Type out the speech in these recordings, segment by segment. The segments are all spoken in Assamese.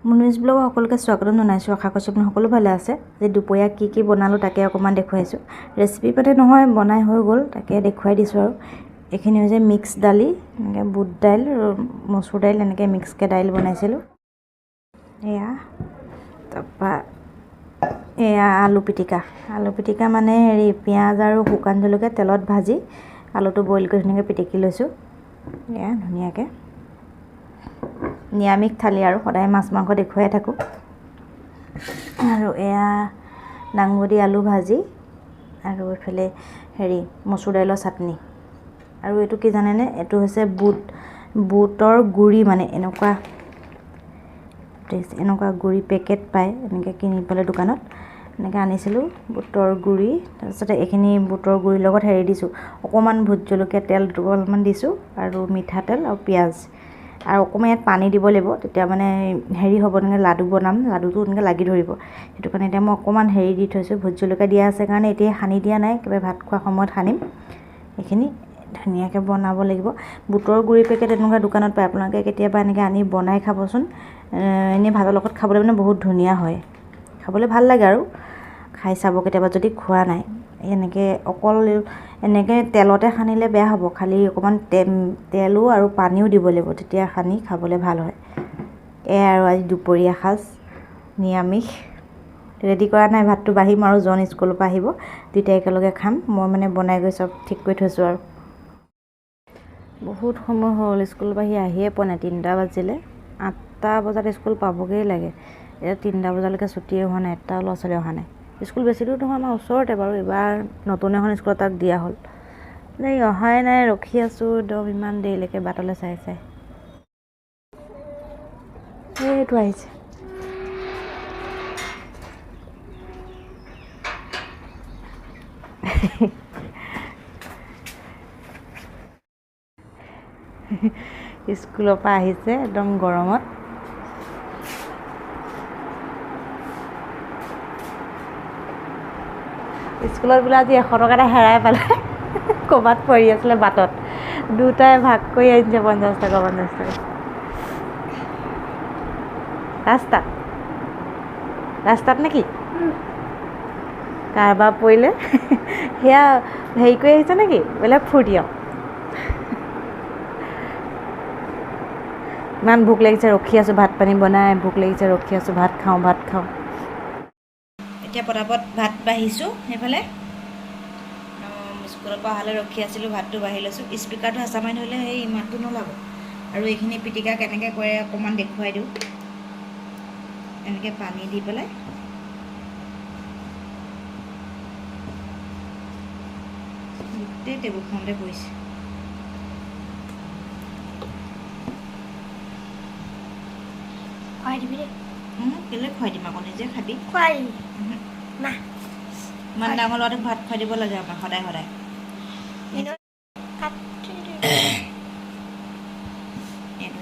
মুনুইজ ব্লগৰ সকলোকে স্বাগতম জনাইছোঁ। আশা কৰিছোঁ আপুনি সকলো ভালে আছে। যে দুপৰীয়া কি বনালোঁ তাকে অকণমান দেখুৱাইছোঁ। ৰেচিপি পাতে নহয়, বনাই হৈ গ'ল, তাকে দেখুৱাই দিছোঁ। আৰু এইখিনি হৈছে মিক্স দালি, এনেকৈ বুট দাইল আৰু মচুৰ দাইল, এনেকৈ মিক্সকৈ দাইল বনাইছিলোঁ। এয়া তাৰপৰা এয়া আলু পিটিকা মানে পিঁয়াজ আৰু শুকান জলকীয়া তেলত ভাজি আলুটো বইল কৰি ধুনীয়াকৈ পিটিকি লৈছোঁ। এয়া ধুনীয়াকৈ নিৰামিষ থালি, আৰু সদায় মাছ মাংস দেখুৱাই থাকোঁ। আৰু এয়া দাংবডি আলু ভাজি, আৰু এইফালে মচুৰ দাইলৰ চাটনি। আৰু এইটো কি জানেনে, এইটো হৈছে বুটৰ গুড়ি, মানে এনেকুৱা গুড়ি পেকেট পায়, এনেকৈ কিনি পেলাই দোকানত এনেকৈ আনিছিলোঁ বুটৰ গুড়ি। তাৰপিছতে এইখিনি বুটৰ গুড়িৰ লগত দিছোঁ, অকণমান ভোট জলকীয়া তেল অলপমান দিছোঁ, আৰু মিঠাতেল আৰু পিঁয়াজ, আৰু অকণমান ইয়াত পানী দিব লাগিব, তেতিয়া মানে হ'ব, এনেকৈ লাডু বনাম, লাডুটো এনেকৈ লাগি ধৰিব। সেইটো কাৰণে এতিয়া মই অকণমান দি থৈছোঁ, ভোট জলকীয়া দিয়া আছে কাৰণে এতিয়া সানি দিয়া নাই, একেবাৰে ভাত খোৱাৰ সময়ত সানিম। এইখিনি ধুনীয়াকৈ বনাব লাগিব। বুটৰ গুড়ি পেকেট এনেকুৱা দোকানত পায়, আপোনালোকে কেতিয়াবা এনেকৈ আনি বনাই খাবচোন। এনেই ভাতৰ লগত খাবলৈ মানে বহুত ধুনীয়া হয়, খাবলৈ ভাল লাগে। আৰু খাই চাব কেতিয়াবা যদি খোৱা নাই। এনেকৈ অকল এনেকৈ তেলতে সানিলে বেয়া হ'ব, খালি অকণমান তেলো আৰু পানীও দিব লাগিব, তেতিয়া সানি খাবলৈ ভাল হয়। আৰু আজি দুপৰীয়া সাজ নিৰামিষ। ৰেডি কৰা নাই, ভাতটো বাঢ়িম আৰু জন স্কুলৰ পৰা আহিব, দুইটাই একেলগে খাম। মই মানে বনাই গৈ চব ঠিক কৰি থৈছোঁ। আৰু বহুত সময় হ'ল, স্কুলৰ পৰা আহিয়ে পোৱা নাই, 3টা বাজিলে। 8টা বজাত স্কুল পাবগৈ লাগে, এতিয়া 3টা বজালৈকে ছুটিয়ে হোৱা নাই, এটাও ল'ৰা ছোৱালী অহা নাই। স্কুল বেছি দূৰ নহয়, আমাৰ ওচৰতে বাৰু। এইবাৰ নতুন এখন স্কুলত তাক দিয়া হ'ল, অহাই নাই, ৰখি আছোঁ একদম ইমান দেৰিলৈকে বাটলৈ চাই। এইটো আহিছে। স্কুলৰ পৰা আহিছে একদম গৰমত। স্কুলত বোলে আজি 100 টকা এটা হেৰাই পালে, ক'ৰবাত পৰি আছিলে বাটত। দুটাই ভাগ কৰি আনিছে 50 টকা। ৰাস্তাত নেকি? কাৰোবাৰ পৰিলে সেয়া কৰি আহিছে নেকি? বেলেগ ফূৰ্তি আৰু। ইমান ভোক লাগিছে, ৰখি আছোঁ, ভাত পানী বনাই ভোক লাগিছে, ৰখি আছোঁ, ভাত খাওঁ। এতিয়া পটাপট ভাত বাঢ়িছোঁ। সেইফালে স্কুলৰ পৰা অহালৈ ৰখি আছিলোঁ, ভাতটো বাঢ়ি লৈছোঁ। স্পীকাৰটো হেঁচা মাৰি ধৰিলে মাতটো নোলাব। আৰু এইখিনি পিটিকা কেনেকৈ কৰে অকণমান দেখুৱাই দিওঁ। এনেকৈ পানী দি পেলাই গোটেই টেবুলখনতে পৰিছে। খুৱাই দিবি দেই। কেলৈ খুৱাই দিম আকৌ, নিজে খাবি। খুৱাই ইমান ডাঙৰ ল'ৰাটোক ভাত খুৱাই দিব লাগে আমাৰ সদায়। এইটো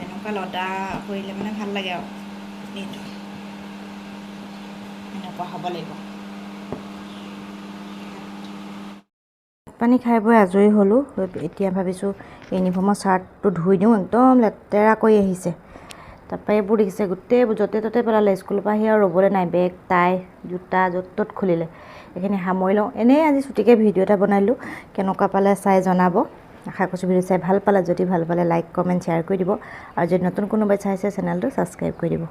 এনেকুৱা লদা কৰিলে মানে ভাল লাগে আৰু। এইটো এনেকুৱা হ'ব লাগিব। পানী খাই বৈ আজৰি হ'লোঁ। এতিয়া ভাবিছোঁ ইউনিফৰ্মৰ চাৰ্টটো ধুই দিওঁ, একদম লেতেৰা কৰি আহিছে। তাৰপৰা এইবোৰ দেখিছে গোটেই য'তে ত'তে পেলালে। স্কুলৰ পৰা আহি আৰু ৰ'বলৈ নাই, বেগ টাই জোতা য'ত ত'ত খুলিলে। এইখিনি সামৰি লওঁ। এনেই আজি ছুটিকৈ ভিডিঅ' এটা বনালোঁ, কেনেকুৱা পালে চাই জনাব। আশা কৰিছোঁ ভিডিঅ' চাই ভাল পালে। যদি ভাল পালে লাইক কমেণ্ট শ্বেয়াৰ কৰি দিব, আৰু যদি নতুন কোনোবাই চাইছে চেনেলটো ছাবস্ক্ৰাইব কৰি দিব।